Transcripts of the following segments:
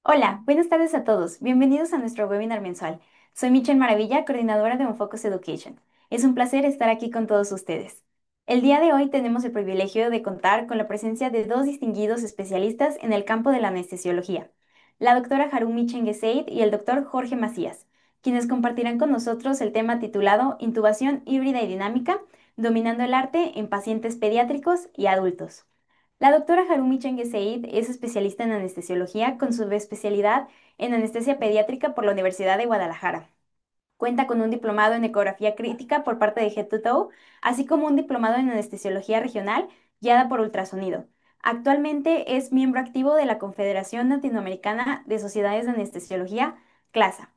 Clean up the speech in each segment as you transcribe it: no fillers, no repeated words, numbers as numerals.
Hola, buenas tardes a todos. Bienvenidos a nuestro webinar mensual. Soy Michelle Maravilla, coordinadora de Unfocus Education. Es un placer estar aquí con todos ustedes. El día de hoy tenemos el privilegio de contar con la presencia de dos distinguidos especialistas en el campo de la anestesiología, la doctora Harumi Chengeseid y el doctor Jorge Macías, quienes compartirán con nosotros el tema titulado Intubación híbrida y dinámica, dominando el arte en pacientes pediátricos y adultos. La doctora Harumi Chengeseid es especialista en anestesiología con subespecialidad en anestesia pediátrica por la Universidad de Guadalajara. Cuenta con un diplomado en ecografía crítica por parte de Head to Toe, así como un diplomado en anestesiología regional guiada por ultrasonido. Actualmente es miembro activo de la Confederación Latinoamericana de Sociedades de Anestesiología, CLASA.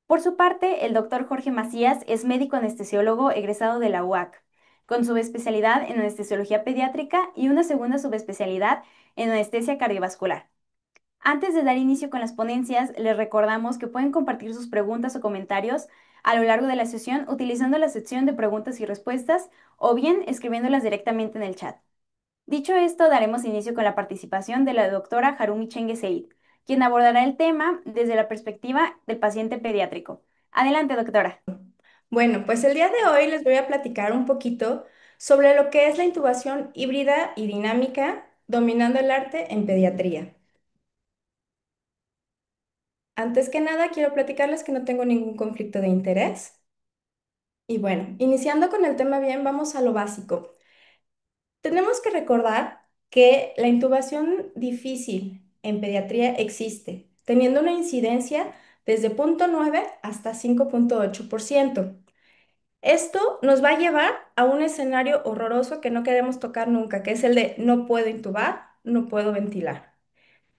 Por su parte, el doctor Jorge Macías es médico anestesiólogo egresado de la UAC, con subespecialidad en anestesiología pediátrica y una segunda subespecialidad en anestesia cardiovascular. Antes de dar inicio con las ponencias, les recordamos que pueden compartir sus preguntas o comentarios a lo largo de la sesión utilizando la sección de preguntas y respuestas o bien escribiéndolas directamente en el chat. Dicho esto, daremos inicio con la participación de la doctora Harumi Chengeseid, quien abordará el tema desde la perspectiva del paciente pediátrico. Adelante, doctora. Bueno, pues el día de hoy les voy a platicar un poquito sobre lo que es la intubación híbrida y dinámica dominando el arte en pediatría. Antes que nada, quiero platicarles que no tengo ningún conflicto de interés. Y bueno, iniciando con el tema bien, vamos a lo básico. Tenemos que recordar que la intubación difícil en pediatría existe, teniendo una incidencia desde 0,9 hasta 5,8%. Esto nos va a llevar a un escenario horroroso que no queremos tocar nunca, que es el de no puedo intubar, no puedo ventilar.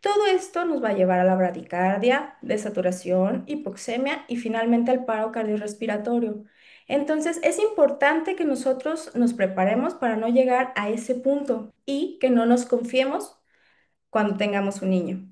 Todo esto nos va a llevar a la bradicardia, desaturación, hipoxemia y finalmente al paro cardiorrespiratorio. Entonces es importante que nosotros nos preparemos para no llegar a ese punto y que no nos confiemos cuando tengamos un niño.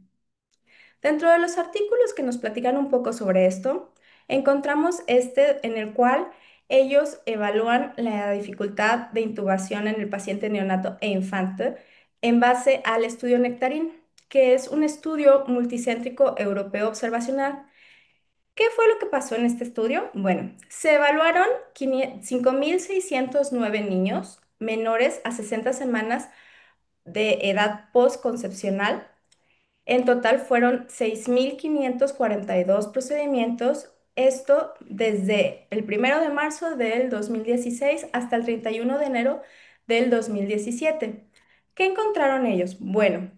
Dentro de los artículos que nos platican un poco sobre esto, encontramos este en el cual ellos evalúan la dificultad de intubación en el paciente neonato e infante en base al estudio Nectarin, que es un estudio multicéntrico europeo observacional. ¿Qué fue lo que pasó en este estudio? Bueno, se evaluaron 5.609 niños menores a 60 semanas de edad postconcepcional. En total fueron 6.542 procedimientos, esto desde el 1 de marzo del 2016 hasta el 31 de enero del 2017. ¿Qué encontraron ellos? Bueno,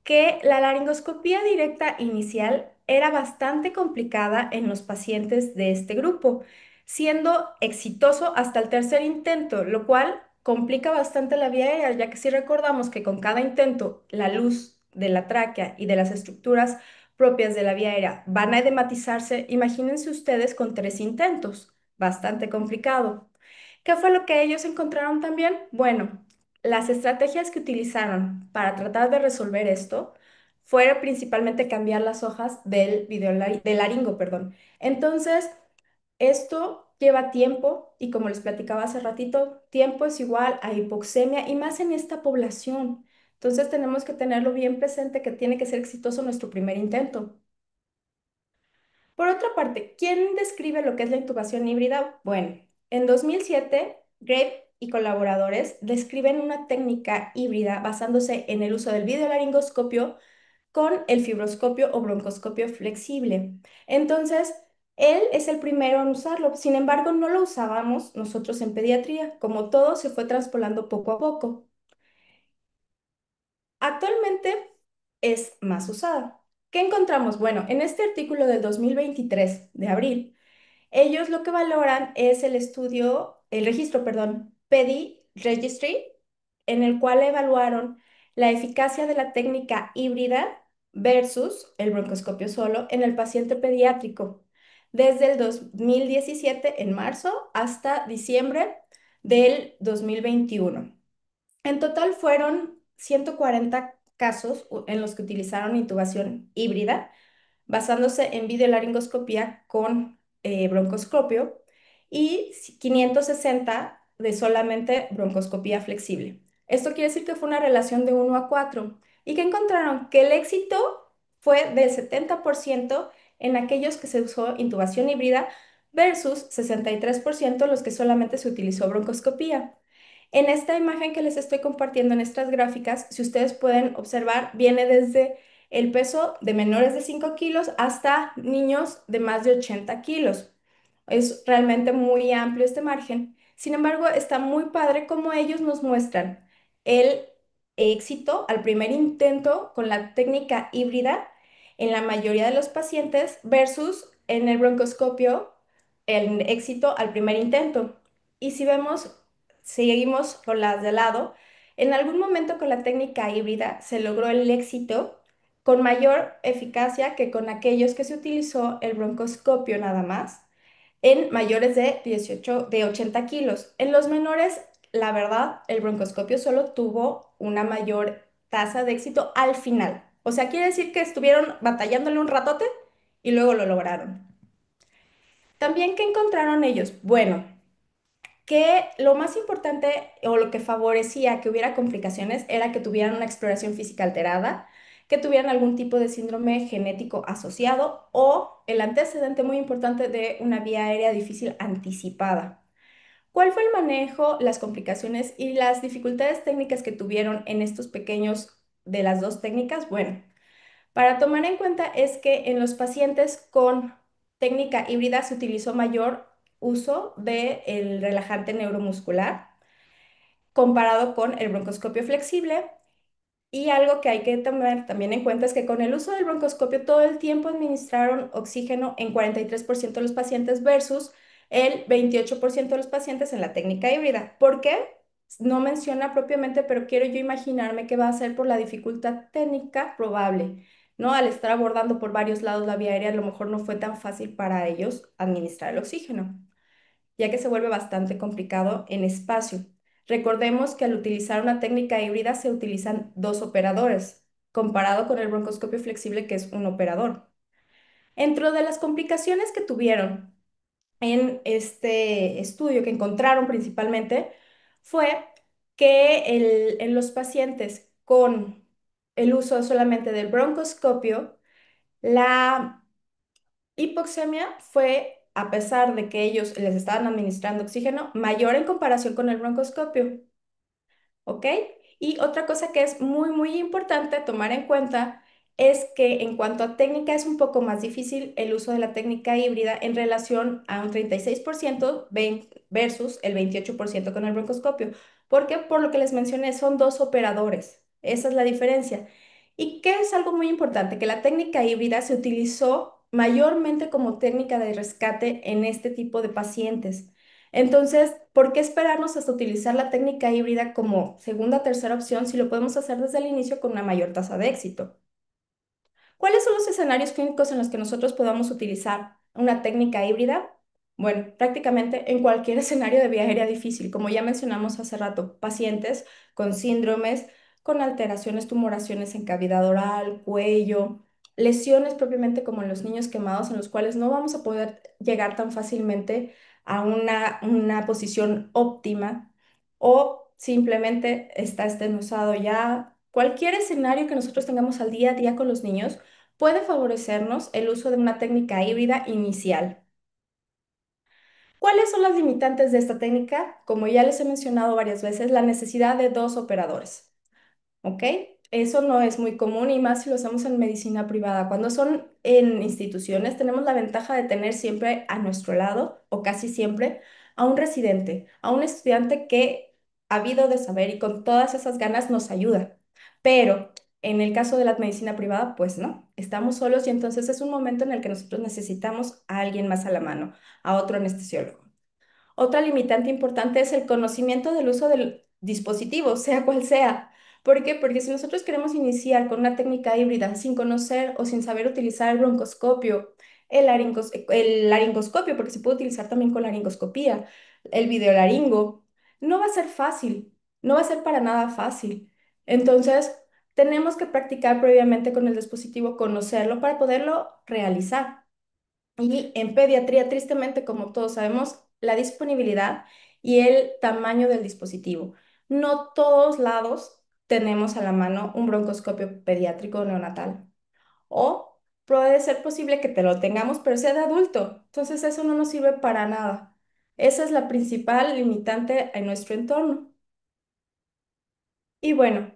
que la laringoscopía directa inicial era bastante complicada en los pacientes de este grupo, siendo exitoso hasta el tercer intento, lo cual complica bastante la vía aérea, ya que si recordamos que con cada intento la luz de la tráquea y de las estructuras propias de la vía aérea van a edematizarse, imagínense ustedes con 3 intentos, bastante complicado. ¿Qué fue lo que ellos encontraron también? Bueno, las estrategias que utilizaron para tratar de resolver esto fueron principalmente cambiar las hojas del laringo, perdón. Entonces, esto lleva tiempo y como les platicaba hace ratito, tiempo es igual a hipoxemia y más en esta población. Entonces tenemos que tenerlo bien presente que tiene que ser exitoso nuestro primer intento. Por otra parte, ¿quién describe lo que es la intubación híbrida? Bueno, en 2007, Grape y colaboradores describen una técnica híbrida basándose en el uso del videolaringoscopio con el fibroscopio o broncoscopio flexible. Entonces, él es el primero en usarlo. Sin embargo, no lo usábamos nosotros en pediatría. Como todo, se fue traspolando poco a poco. Actualmente es más usada. ¿Qué encontramos? Bueno, en este artículo del 2023 de abril, ellos lo que valoran es el registro, perdón, PEDI Registry, en el cual evaluaron la eficacia de la técnica híbrida versus el broncoscopio solo en el paciente pediátrico, desde el 2017 en marzo hasta diciembre del 2021. En total fueron 140 casos en los que utilizaron intubación híbrida basándose en videolaringoscopía con broncoscopio y 560 de solamente broncoscopía flexible. Esto quiere decir que fue una relación de 1 a 4 y que encontraron que el éxito fue del 70% en aquellos que se usó intubación híbrida versus 63% los que solamente se utilizó broncoscopía. En esta imagen que les estoy compartiendo en estas gráficas, si ustedes pueden observar, viene desde el peso de menores de 5 kilos hasta niños de más de 80 kilos. Es realmente muy amplio este margen. Sin embargo, está muy padre como ellos nos muestran el éxito al primer intento con la técnica híbrida en la mayoría de los pacientes versus en el broncoscopio el éxito al primer intento. Y si vemos, seguimos con las de lado, en algún momento con la técnica híbrida se logró el éxito con mayor eficacia que con aquellos que se utilizó el broncoscopio nada más en mayores de 18, de 80 kilos. En los menores, la verdad, el broncoscopio solo tuvo una mayor tasa de éxito al final. O sea, quiere decir que estuvieron batallándole un ratote y luego lo lograron. También, ¿qué encontraron ellos? Bueno, que lo más importante o lo que favorecía que hubiera complicaciones era que tuvieran una exploración física alterada, que tuvieran algún tipo de síndrome genético asociado o el antecedente muy importante de una vía aérea difícil anticipada. ¿Cuál fue el manejo, las complicaciones y las dificultades técnicas que tuvieron en estos pequeños de las dos técnicas? Bueno, para tomar en cuenta es que en los pacientes con técnica híbrida se utilizó mayor uso del relajante neuromuscular comparado con el broncoscopio flexible. Y algo que hay que tomar también en cuenta es que con el uso del broncoscopio todo el tiempo administraron oxígeno en 43% de los pacientes versus el 28% de los pacientes en la técnica híbrida. ¿Por qué? No menciona propiamente, pero quiero yo imaginarme que va a ser por la dificultad técnica probable, ¿no? Al estar abordando por varios lados la vía aérea, a lo mejor no fue tan fácil para ellos administrar el oxígeno ya que se vuelve bastante complicado en espacio. Recordemos que al utilizar una técnica híbrida se utilizan dos operadores, comparado con el broncoscopio flexible que es un operador. Dentro de las complicaciones que tuvieron en este estudio, que encontraron principalmente, fue que en los pacientes con el uso solamente del broncoscopio, la hipoxemia fue, a pesar de que ellos les estaban administrando oxígeno, mayor en comparación con el broncoscopio. ¿Ok? Y otra cosa que es muy, muy importante tomar en cuenta es que en cuanto a técnica es un poco más difícil el uso de la técnica híbrida en relación a un 36% versus el 28% con el broncoscopio. Porque por lo que les mencioné, son dos operadores. Esa es la diferencia. ¿Y qué es algo muy importante? Que la técnica híbrida se utilizó mayormente como técnica de rescate en este tipo de pacientes. Entonces, ¿por qué esperarnos hasta utilizar la técnica híbrida como segunda o tercera opción si lo podemos hacer desde el inicio con una mayor tasa de éxito? ¿Cuáles son los escenarios clínicos en los que nosotros podamos utilizar una técnica híbrida? Bueno, prácticamente en cualquier escenario de vía aérea difícil, como ya mencionamos hace rato, pacientes con síndromes, con alteraciones, tumoraciones en cavidad oral, cuello, lesiones propiamente como en los niños quemados, en los cuales no vamos a poder llegar tan fácilmente a una posición óptima o simplemente está estenosado ya. Cualquier escenario que nosotros tengamos al día a día con los niños puede favorecernos el uso de una técnica híbrida inicial. ¿Cuáles son las limitantes de esta técnica? Como ya les he mencionado varias veces, la necesidad de dos operadores. ¿Ok? Eso no es muy común y más si lo hacemos en medicina privada. Cuando son en instituciones, tenemos la ventaja de tener siempre a nuestro lado, o casi siempre, a un residente, a un estudiante que, habido de saber y con todas esas ganas, nos ayuda. Pero en el caso de la medicina privada, pues no, estamos solos y entonces es un momento en el que nosotros necesitamos a alguien más a la mano, a otro anestesiólogo. Otra limitante importante es el conocimiento del uso del dispositivo, sea cual sea. ¿Por qué? Porque si nosotros queremos iniciar con una técnica híbrida sin conocer o sin saber utilizar el broncoscopio, el laringoscopio, porque se puede utilizar también con laringoscopía, el videolaringo, no va a ser fácil, no va a ser para nada fácil. Entonces, tenemos que practicar previamente con el dispositivo, conocerlo para poderlo realizar. Y en pediatría, tristemente, como todos sabemos, la disponibilidad y el tamaño del dispositivo. No todos lados tenemos a la mano un broncoscopio pediátrico neonatal. O puede ser posible que te lo tengamos, pero sea de adulto. Entonces eso no nos sirve para nada. Esa es la principal limitante en nuestro entorno. Y bueno,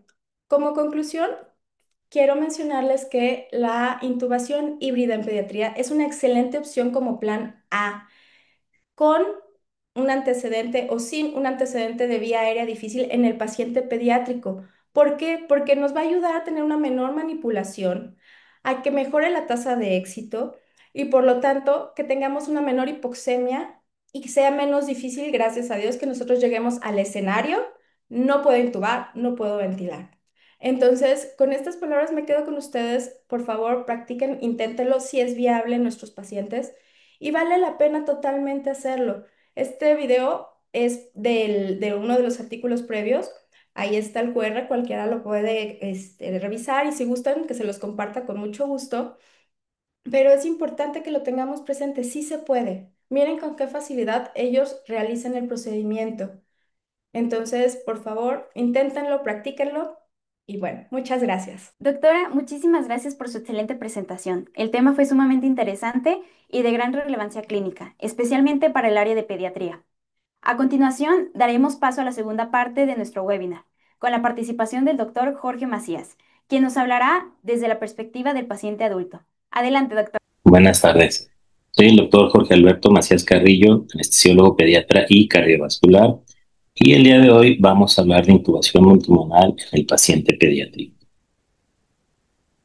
como conclusión, quiero mencionarles que la intubación híbrida en pediatría es una excelente opción como plan A con un antecedente o sin un antecedente de vía aérea difícil en el paciente pediátrico. ¿Por qué? Porque nos va a ayudar a tener una menor manipulación, a que mejore la tasa de éxito y por lo tanto que tengamos una menor hipoxemia y que sea menos difícil, gracias a Dios, que nosotros lleguemos al escenario. No puedo intubar, no puedo ventilar. Entonces, con estas palabras me quedo con ustedes. Por favor, practiquen, inténtenlo si es viable en nuestros pacientes y vale la pena totalmente hacerlo. Este video es de uno de los artículos previos. Ahí está el QR, cualquiera lo puede revisar y si gustan que se los comparta con mucho gusto. Pero es importante que lo tengamos presente, sí se puede. Miren con qué facilidad ellos realizan el procedimiento. Entonces, por favor, inténtenlo, practíquenlo y bueno, muchas gracias. Doctora, muchísimas gracias por su excelente presentación. El tema fue sumamente interesante y de gran relevancia clínica, especialmente para el área de pediatría. A continuación, daremos paso a la segunda parte de nuestro webinar, con la participación del doctor Jorge Macías, quien nos hablará desde la perspectiva del paciente adulto. Adelante, doctor. Buenas tardes. Soy el doctor Jorge Alberto Macías Carrillo, anestesiólogo pediatra y cardiovascular, y el día de hoy vamos a hablar de intubación multimodal en el paciente pediátrico.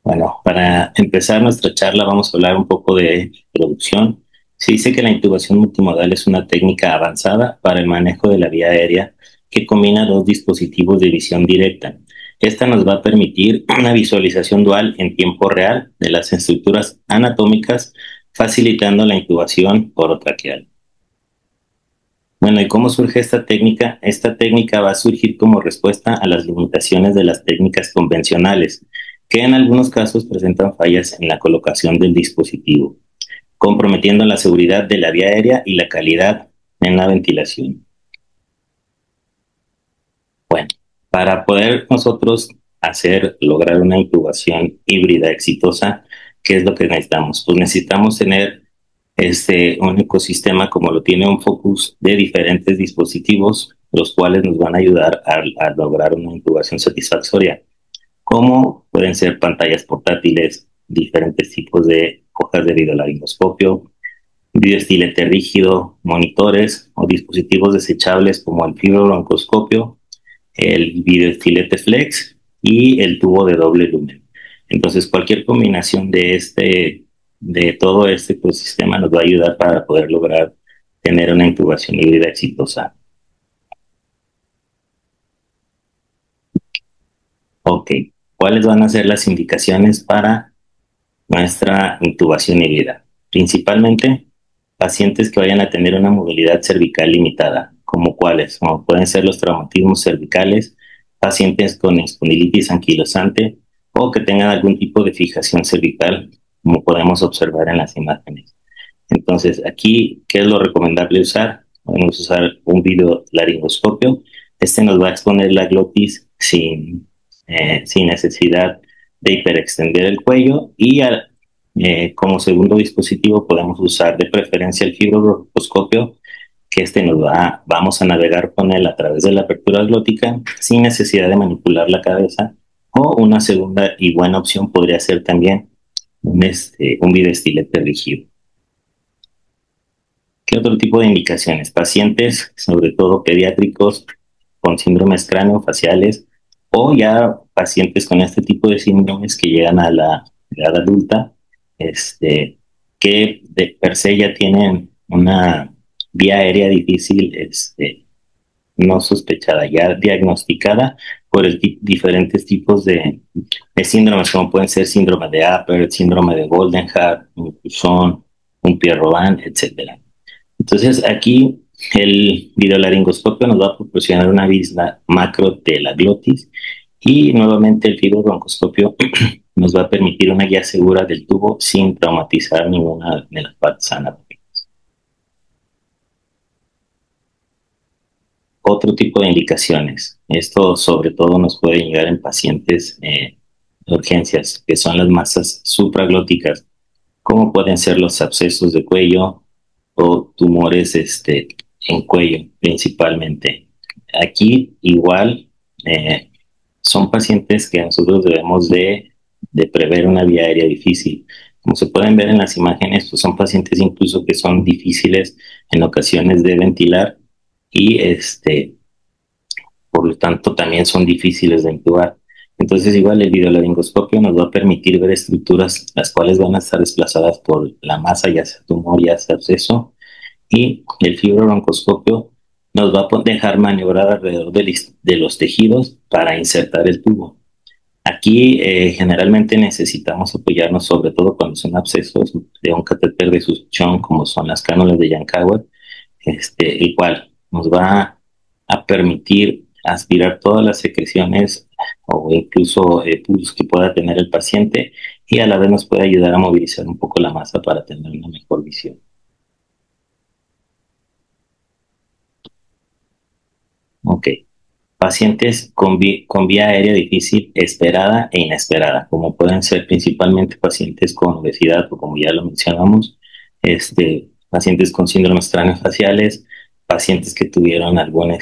Bueno, para empezar nuestra charla vamos a hablar un poco de introducción. Se dice que la intubación multimodal es una técnica avanzada para el manejo de la vía aérea que combina dos dispositivos de visión directa. Esta nos va a permitir una visualización dual en tiempo real de las estructuras anatómicas, facilitando la intubación orotraqueal. Bueno, ¿y cómo surge esta técnica? Esta técnica va a surgir como respuesta a las limitaciones de las técnicas convencionales, que en algunos casos presentan fallas en la colocación del dispositivo, comprometiendo la seguridad de la vía aérea y la calidad en la ventilación. Bueno, para poder nosotros lograr una intubación híbrida exitosa, ¿qué es lo que necesitamos? Pues necesitamos tener un ecosistema como lo tiene un Focus de diferentes dispositivos, los cuales nos van a ayudar a lograr una intubación satisfactoria, como pueden ser pantallas portátiles, diferentes tipos de hojas de videolaringoscopio, videoestilete rígido, monitores o dispositivos desechables como el fibrobroncoscopio, el videoestilete flex y el tubo de doble lumen. Entonces, cualquier combinación de todo este ecosistema nos va a ayudar para poder lograr tener una intubación híbrida exitosa. Ok, ¿cuáles van a ser las indicaciones para nuestra intubación híbrida? Principalmente, pacientes que vayan a tener una movilidad cervical limitada, como cuáles, como pueden ser los traumatismos cervicales, pacientes con espondilitis anquilosante o que tengan algún tipo de fijación cervical, como podemos observar en las imágenes. Entonces, aquí, ¿qué es lo recomendable usar? Podemos usar un videolaringoscopio. Este nos va a exponer la glotis sin necesidad de hiperextender el cuello y como segundo dispositivo podemos usar de preferencia el fibrobroncoscopio, que vamos a navegar con él a través de la apertura glótica sin necesidad de manipular la cabeza. O una segunda y buena opción podría ser también un videoestilete rígido. ¿Qué otro tipo de indicaciones? Pacientes, sobre todo pediátricos, con síndromes craneofaciales o ya pacientes con este tipo de síndromes que llegan a la edad adulta, que de per se ya tienen una vía aérea difícil, no sospechada, ya diagnosticada por diferentes tipos de síndromes, como pueden ser síndrome de Apert, síndrome de Goldenhar, un Poisson, un Pierre-Robin, etcétera. Entonces aquí el videolaringoscopio nos va a proporcionar una vista macro de la glotis y nuevamente el fibrobroncoscopio nos va a permitir una guía segura del tubo sin traumatizar ninguna de las partes anatómicas. Otro tipo de indicaciones. Esto sobre todo nos puede llegar en pacientes urgencias, que son las masas supraglóticas, como pueden ser los abscesos de cuello o tumores en cuello principalmente. Aquí igual eh, son pacientes que nosotros debemos de prever una vía aérea difícil. Como se pueden ver en las imágenes, pues son pacientes incluso que son difíciles en ocasiones de ventilar y por lo tanto también son difíciles de intubar. Entonces igual el videolaringoscopio nos va a permitir ver estructuras las cuales van a estar desplazadas por la masa, ya sea tumor, ya sea absceso, y el fibrobroncoscopio nos va a dejar maniobrar alrededor de los tejidos para insertar el tubo. Aquí generalmente necesitamos apoyarnos sobre todo cuando son abscesos de un catéter de succión como son las cánulas de Yankauer, el cual nos va a permitir aspirar todas las secreciones o incluso pus que pueda tener el paciente y a la vez nos puede ayudar a movilizar un poco la masa para tener una mejor visión. Ok. Pacientes con vía aérea difícil, esperada e inesperada, como pueden ser principalmente pacientes con obesidad o como ya lo mencionamos, pacientes con síndromes craneofaciales, pacientes que tuvieron alguna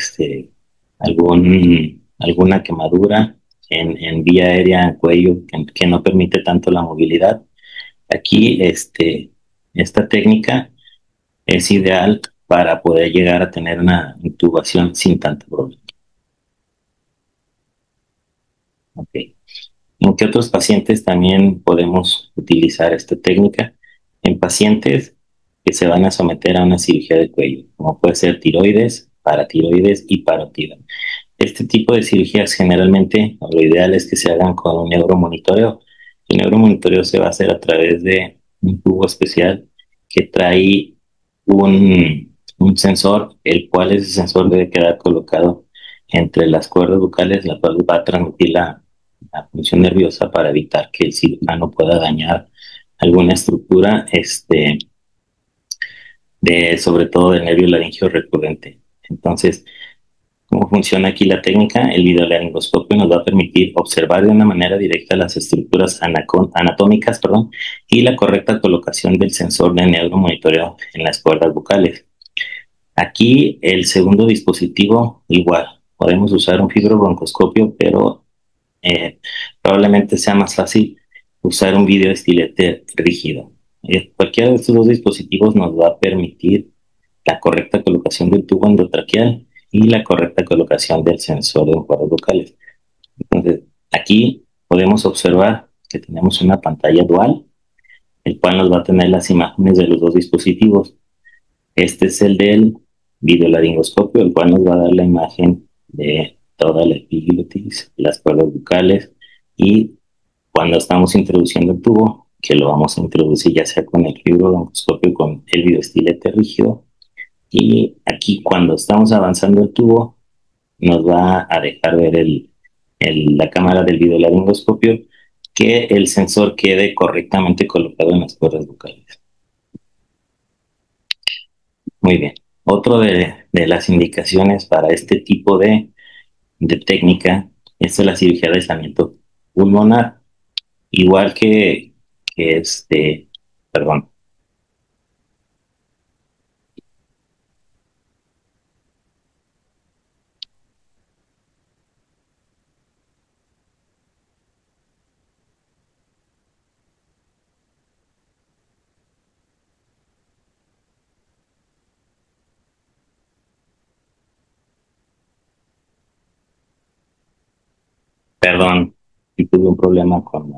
quemadura en vía aérea, en cuello, que no permite tanto la movilidad. Aquí, esta técnica es ideal para poder llegar a tener una intubación sin tanto problema. Okay. ¿En qué otros pacientes también podemos utilizar esta técnica? En pacientes que se van a someter a una cirugía de cuello, como puede ser tiroides, paratiroides y parótida. Este tipo de cirugías generalmente, o lo ideal es que se hagan con un neuromonitoreo. El neuromonitoreo se va a hacer a través de un tubo especial que trae un sensor, el cual ese sensor debe quedar colocado entre las cuerdas vocales, la cual va a transmitir la función nerviosa para evitar que el cirujano pueda dañar alguna estructura, sobre todo del nervio laringio recurrente. Entonces, ¿cómo funciona aquí la técnica? El videolaringoscopio nos va a permitir observar de una manera directa las estructuras anatómicas, perdón, y la correcta colocación del sensor de neuromonitoreo en las cuerdas vocales. Aquí el segundo dispositivo, igual, podemos usar un fibrobroncoscopio, pero probablemente sea más fácil usar un videoestilete rígido. Cualquiera de estos dos dispositivos nos va a permitir la correcta colocación del tubo endotraqueal y la correcta colocación del sensor de cuerdas vocales. Entonces, aquí podemos observar que tenemos una pantalla dual, el cual nos va a tener las imágenes de los dos dispositivos. Este es el del videolaringoscopio, el cual nos va a dar la imagen de toda la epiglotis, las cuerdas vocales y cuando estamos introduciendo el tubo, que lo vamos a introducir ya sea con el fibrobroncoscopio o con el videoestilete rígido. Y aquí cuando estamos avanzando el tubo, nos va a dejar ver la cámara del videolaringoscopio que el sensor quede correctamente colocado en las cuerdas vocales. Muy bien. Otro de las indicaciones para este tipo de técnica es la cirugía de aislamiento pulmonar. Igual que perdón, perdón, si tuve un problema con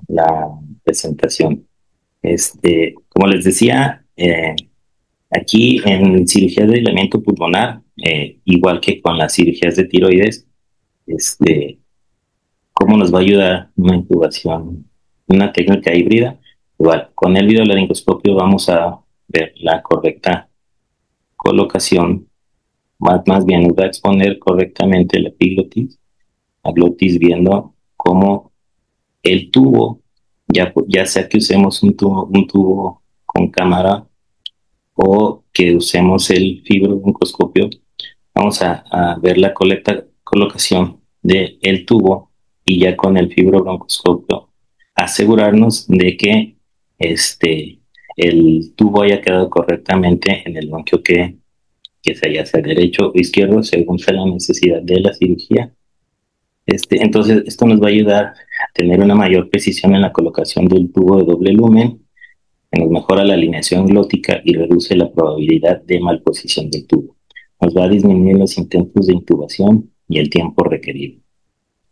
la presentación. Como les decía, aquí en cirugías de aislamiento pulmonar, igual que con las cirugías de tiroides, ¿cómo nos va a ayudar una intubación, una técnica híbrida? Igual, con el videolaringoscopio vamos a ver la correcta colocación, más bien nos va a exponer correctamente la epiglotis, la glotis viendo cómo el tubo, ya sea que usemos un tubo con cámara o que usemos el fibrobroncoscopio, vamos a ver la colocación del tubo y ya con el fibrobroncoscopio asegurarnos de que el tubo haya quedado correctamente en el bronquio que se haya sea derecho o izquierdo según sea la necesidad de la cirugía. Entonces, esto nos va a ayudar a tener una mayor precisión en la colocación del tubo de doble lumen, que nos mejora la alineación glótica y reduce la probabilidad de malposición del tubo. Nos va a disminuir los intentos de intubación y el tiempo requerido.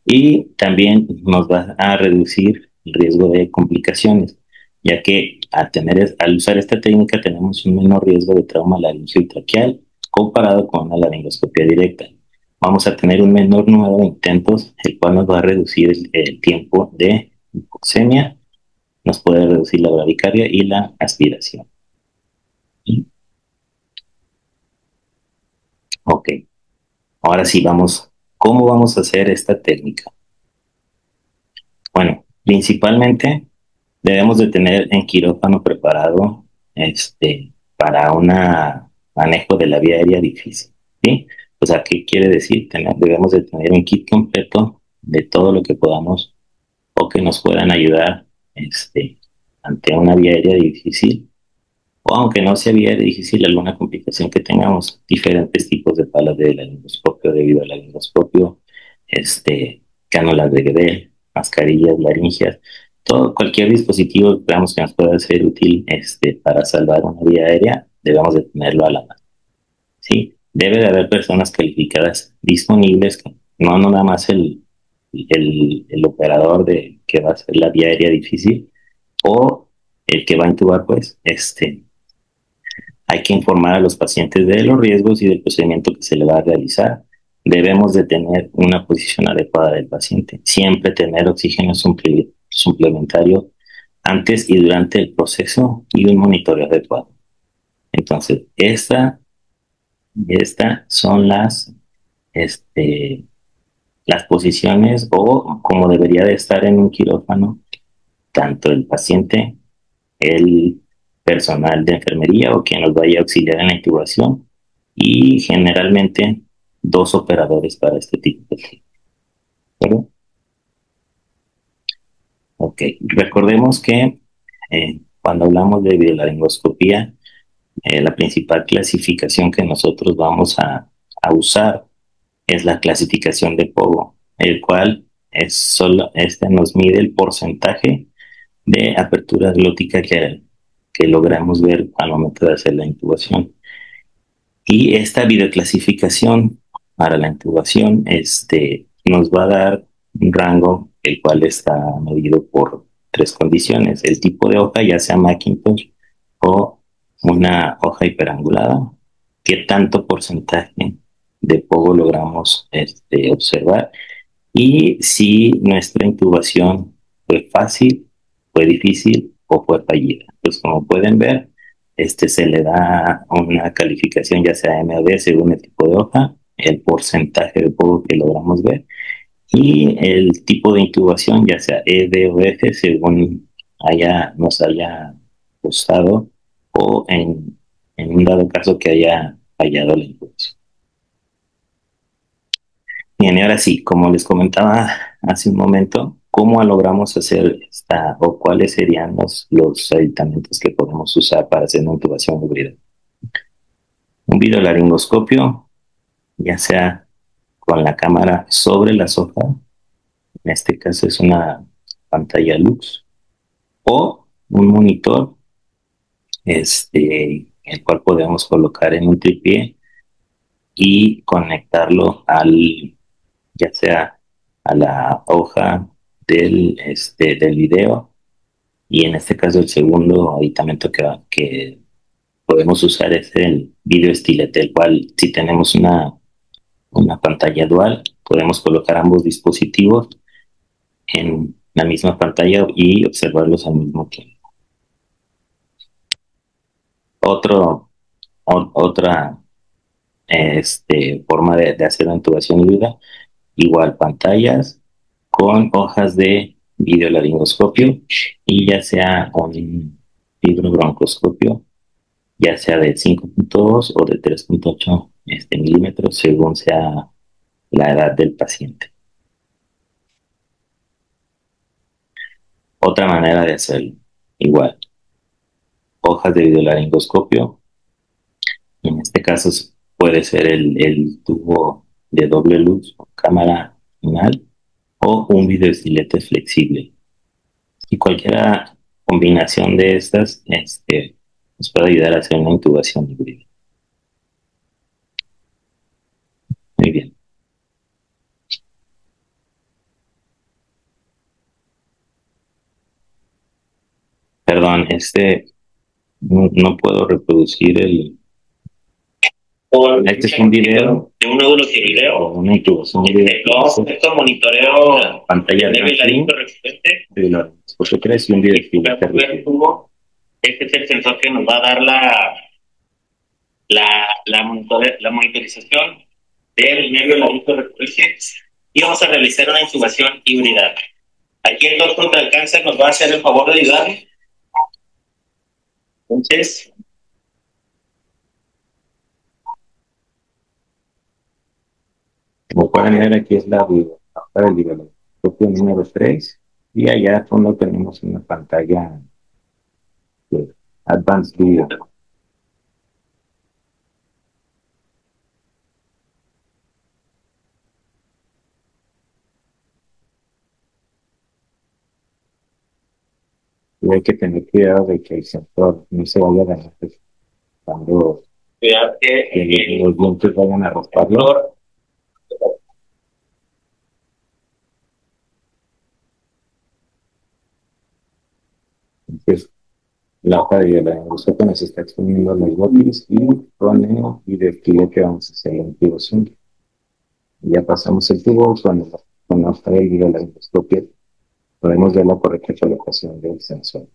Y también nos va a reducir el riesgo de complicaciones, ya que al usar esta técnica tenemos un menor riesgo de trauma laringio y traqueal comparado con una laringoscopia directa. Vamos a tener un menor número de intentos, el cual nos va a reducir el tiempo de hipoxemia, nos puede reducir la bradicardia y la aspiración. Ok, ahora sí vamos. ¿Cómo vamos a hacer esta técnica? Bueno, principalmente debemos de tener en quirófano preparado para un manejo de la vía aérea difícil, ¿sí? O sea, ¿qué quiere decir? Debemos de tener un kit completo de todo lo que podamos o que nos puedan ayudar ante una vía aérea difícil o aunque no sea vía aérea difícil, alguna complicación que tengamos, diferentes tipos de palas de laringoscopio debido al laringoscopio, cánulas de Guedel, mascarillas, laringias, cualquier dispositivo que veamos que nos pueda ser útil para salvar una vía aérea, debemos de tenerlo a la mano. ¿Sí? Debe de haber personas calificadas disponibles, no nada más el operador que va a hacer la vía aérea difícil o el que va a intubar, pues, hay que informar a los pacientes de los riesgos y del procedimiento que se le va a realizar. Debemos de tener una posición adecuada del paciente. Siempre tener oxígeno suplementario antes y durante el proceso y un monitoreo adecuado. Entonces, estas son las posiciones o como debería de estar en un quirófano, tanto el paciente, el personal de enfermería o quien nos vaya a auxiliar en la intubación y generalmente dos operadores para este tipo de técnica. Ok, recordemos que cuando hablamos de videolaringoscopía, la principal clasificación que nosotros vamos a usar es la clasificación de Pogo, el cual nos mide el porcentaje de apertura glótica que logramos ver al momento de hacer la intubación. Y esta videoclasificación para la intubación nos va a dar un rango, el cual está medido por tres condiciones: el tipo de hoja, ya sea Macintosh o una hoja hiperangulada, qué tanto porcentaje de pogo logramos observar y si nuestra intubación fue fácil, fue difícil o fue fallida. Pues como pueden ver, se le da una calificación ya sea M o D según el tipo de hoja, el porcentaje de pogo que logramos ver y el tipo de intubación ya sea E, D o F según nos haya gustado o en un dado caso que haya fallado la intubación. Bien, y ahora sí, como les comentaba hace un momento, ¿cómo logramos hacer esta o cuáles serían los aditamentos que podemos usar para hacer una intubación híbrida? Un videolaringoscopio, ya sea con la cámara sobre la hojas, en este caso es una pantalla Lux, o un monitor, el cual podemos colocar en un tripié y conectarlo ya sea a la hoja del video, y en este caso el segundo aditamento que podemos usar es el video estilete, el cual si tenemos una pantalla dual, podemos colocar ambos dispositivos en la misma pantalla y observarlos al mismo tiempo. Otra forma de hacer la intubación híbrida, igual pantallas con hojas de videolaringoscopio y ya sea un fibrobroncoscopio, ya sea de 5.2 o de 3.8 milímetros según sea la edad del paciente. Otra manera de hacerlo, igual, hojas de videolaringoscopio. En este caso puede ser el tubo de doble luz o cámara final o un videoestilete flexible. Y cualquiera combinación de estas nos puede ayudar a hacer una intubación híbrida. Muy bien. Perdón, no puedo reproducir este es un video de un nódulo tiroideo, una intubación híbrida. Esto monitoreo la pantalla de ¿por qué crees? Y un video de este es el sensor que nos va a dar la monitorización del nervio laringo recurrente y vamos a realizar una intubación híbrida. Aquí el Doc contra el Cáncer nos va a hacer el favor de ayudarme. Entonces, como pueden ver, aquí es la del videoscopio número 3 y allá al fondo tenemos una pantalla de Advanced Video. Y hay que tener cuidado de que el sensor no se vaya a dañar cuando los dientes vayan a romperlo. Entonces, la hoja de videolaringoscopio nos está exponiendo los botis y con el videoestilete que vamos a hacer la intubación. Ya pasamos el tubo con la hoja de videolaringoscopio. Podemos ver la correcta colocación del sensor.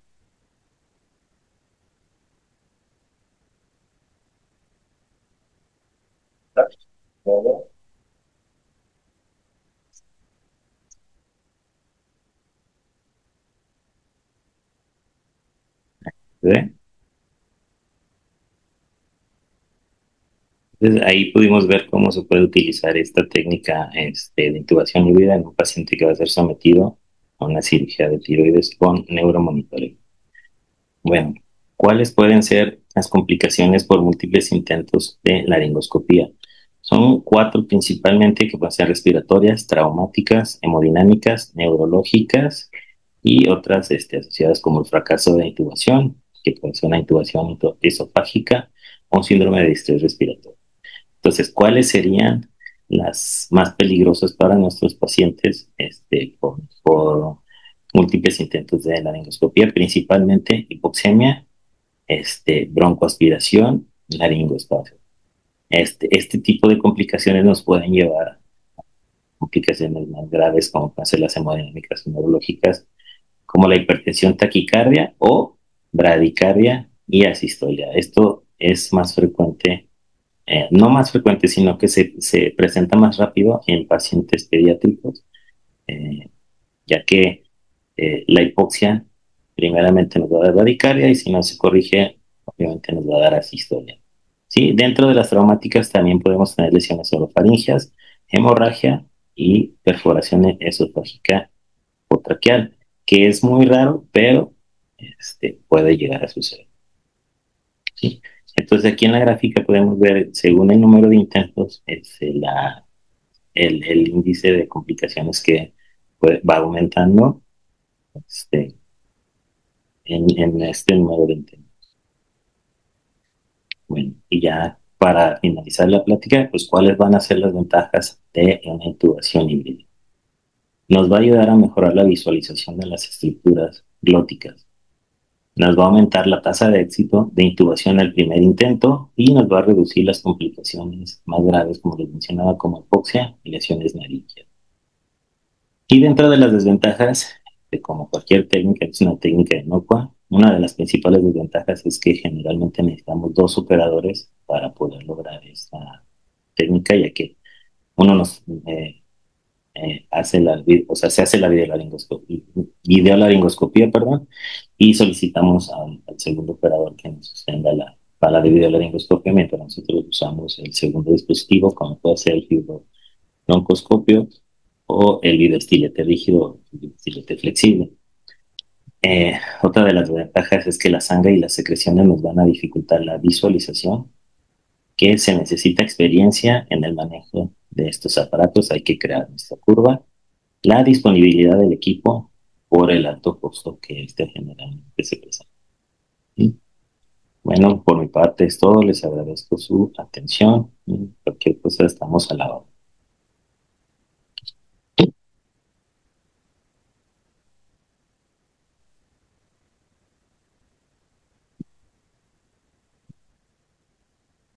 ¿Ve? Entonces, ahí pudimos ver cómo se puede utilizar esta técnica de intubación híbrida en un paciente que va a ser sometido a una cirugía de tiroides con neuromonitoreo. Bueno, ¿cuáles pueden ser las complicaciones por múltiples intentos de laringoscopía? Son 4 principalmente, que pueden ser respiratorias, traumáticas, hemodinámicas, neurológicas y otras asociadas como el fracaso de intubación, que puede ser una intubación esofágica o un síndrome de distrés respiratorio. Entonces, ¿cuáles serían las más peligrosas para nuestros pacientes por múltiples intentos de laringoscopía? Principalmente hipoxemia, broncoaspiración, laringoespasmo. Este tipo de complicaciones nos pueden llevar a complicaciones más graves, como pueden ser las hemodinámicas neurológicas, como la hipertensión taquicardia o bradicardia y asistolia. Esto es más frecuente, no más frecuente, sino que se presenta más rápido en pacientes pediátricos, eh, ya que la hipoxia primeramente nos va a dar bradicardia y si no se corrige, obviamente nos va a dar asistolia. ¿Sí? Dentro de las traumáticas también podemos tener lesiones orofaringeas, hemorragia y perforación esofágica o traqueal, que es muy raro, pero puede llegar a suceder. ¿Sí? Entonces aquí en la gráfica podemos ver, según el número de intentos, el índice de complicaciones que va aumentando en este número de intentos. Bueno, y ya para finalizar la plática, pues cuáles van a ser las ventajas de una intubación híbrida. Nos va a ayudar a mejorar la visualización de las estructuras glóticas. Nos va a aumentar la tasa de éxito de intubación al primer intento y nos va a reducir las complicaciones más graves, como les mencionaba, como hipoxia y lesiones naringeas. Y dentro de las desventajas, como cualquier técnica, es una técnica inocua. Una de las principales desventajas es que generalmente necesitamos 2 operadores para poder lograr esta técnica, ya que uno se hace la videolaringoscopía, perdón, y solicitamos al segundo operador que nos sostenga la pala de videolaringoscopia mientras nosotros usamos el segundo dispositivo, como puede ser el fibrobroncoscopio o el videoestilete rígido o el videoestilete flexible. Otra de las ventajas es que la sangre y las secreciones nos van a dificultar la visualización, que se necesita experiencia en el manejo de estos aparatos. Hay que crear nuestra curva, la disponibilidad del equipo por el alto costo que este generalmente se presenta. ¿Sí? Bueno, por mi parte es todo. Les agradezco su atención y cualquier cosa estamos a la hora.